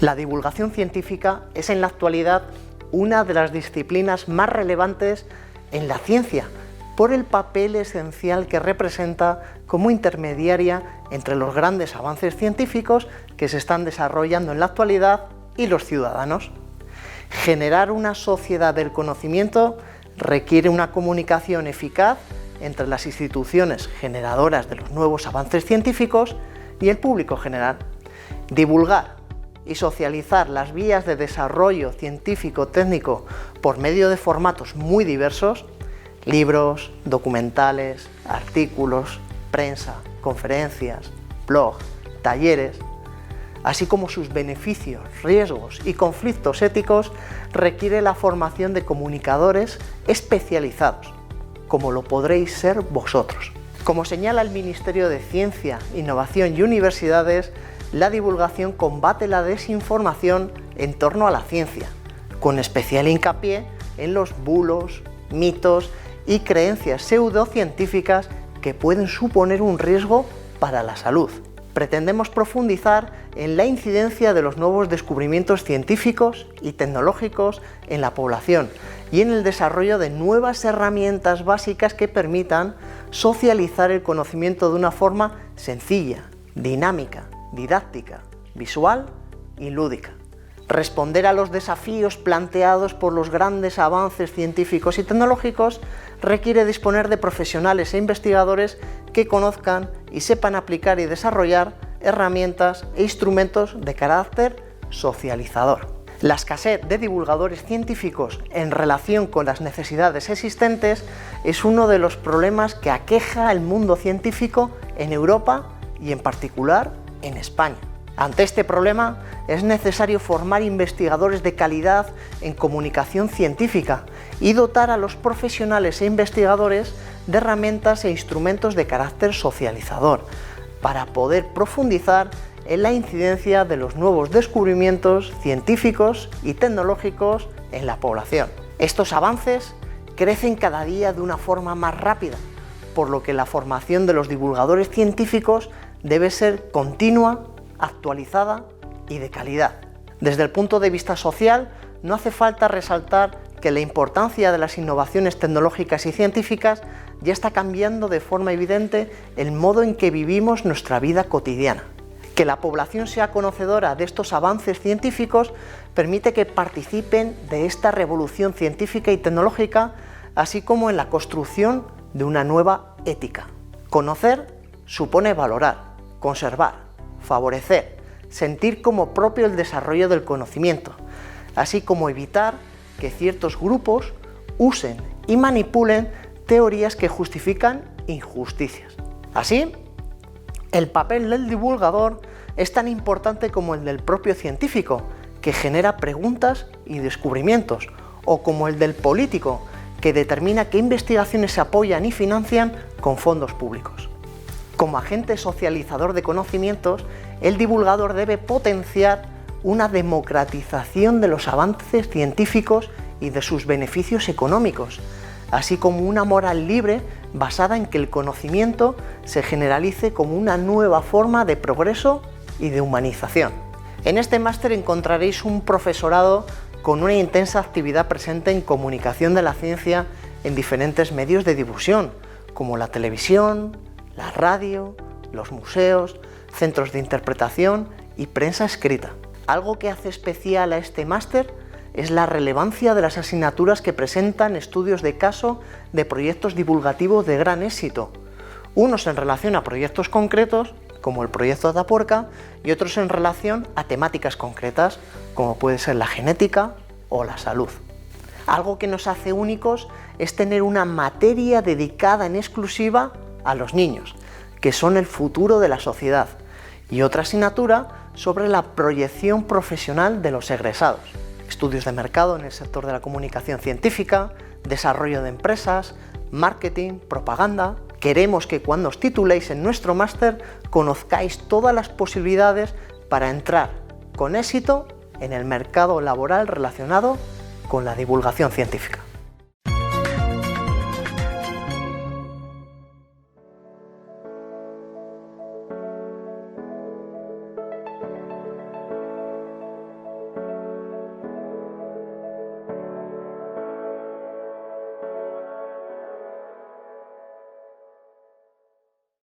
La divulgación científica es en la actualidad una de las disciplinas más relevantes en la ciencia, por el papel esencial que representa como intermediaria entre los grandes avances científicos que se están desarrollando en la actualidad y los ciudadanos. Generar una sociedad del conocimiento requiere una comunicación eficaz entre las instituciones generadoras de los nuevos avances científicos y el público general. Divulgar y socializar las vías de desarrollo científico-técnico por medio de formatos muy diversos, libros, documentales, artículos, prensa, conferencias, blog, talleres, así como sus beneficios, riesgos y conflictos éticos, requiere la formación de comunicadores especializados, como lo podréis ser vosotros. Como señala el Ministerio de Ciencia, Innovación y Universidades, la divulgación combate la desinformación en torno a la ciencia, con especial hincapié en los bulos, mitos y creencias pseudocientíficas que pueden suponer un riesgo para la salud. Pretendemos profundizar en la incidencia de los nuevos descubrimientos científicos y tecnológicos en la población y en el desarrollo de nuevas herramientas básicas que permitan socializar el conocimiento de una forma sencilla, dinámica, didáctica, visual y lúdica. Responder a los desafíos planteados por los grandes avances científicos y tecnológicos requiere disponer de profesionales e investigadores que conozcan y sepan aplicar y desarrollar herramientas e instrumentos de carácter socializador. La escasez de divulgadores científicos en relación con las necesidades existentes es uno de los problemas que aqueja el mundo científico en Europa y en particular en España. Ante este problema es necesario formar investigadores de calidad en comunicación científica y dotar a los profesionales e investigadores de herramientas e instrumentos de carácter socializador para poder profundizar en la incidencia de los nuevos descubrimientos científicos y tecnológicos en la población. Estos avances crecen cada día de una forma más rápida, por lo que la formación de los divulgadores científicos debe ser continua, actualizada y de calidad. Desde el punto de vista social, no hace falta resaltar que la importancia de las innovaciones tecnológicas y científicas ya está cambiando de forma evidente el modo en que vivimos nuestra vida cotidiana. Que la población sea conocedora de estos avances científicos permite que participen de esta revolución científica y tecnológica, así como en la construcción de una nueva ética. Conocer supone valorar, conservar, favorecer, sentir como propio el desarrollo del conocimiento, así como evitar que ciertos grupos usen y manipulen teorías que justifican injusticias. Así, el papel del divulgador es tan importante como el del propio científico, que genera preguntas y descubrimientos, o como el del político, que determina qué investigaciones se apoyan y financian con fondos públicos. Como agente socializador de conocimientos, el divulgador debe potenciar una democratización de los avances científicos y de sus beneficios económicos, así como una moral libre basada en que el conocimiento se generalice como una nueva forma de progreso y de humanización. En este máster encontraréis un profesorado con una intensa actividad presente en comunicación de la ciencia en diferentes medios de difusión, como la televisión, la radio, los museos, centros de interpretación y prensa escrita. Algo que hace especial a este máster es la relevancia de las asignaturas que presentan estudios de caso de proyectos divulgativos de gran éxito, unos en relación a proyectos concretos, como el proyecto Atapuerca, y otros en relación a temáticas concretas, como puede ser la genética o la salud. Algo que nos hace únicos es tener una materia dedicada en exclusiva a los niños, que son el futuro de la sociedad, y otra asignatura sobre la proyección profesional de los egresados, estudios de mercado en el sector de la comunicación científica, desarrollo de empresas, marketing, propaganda. Queremos que cuando os tituléis en nuestro máster conozcáis todas las posibilidades para entrar con éxito en el mercado laboral relacionado con la divulgación científica.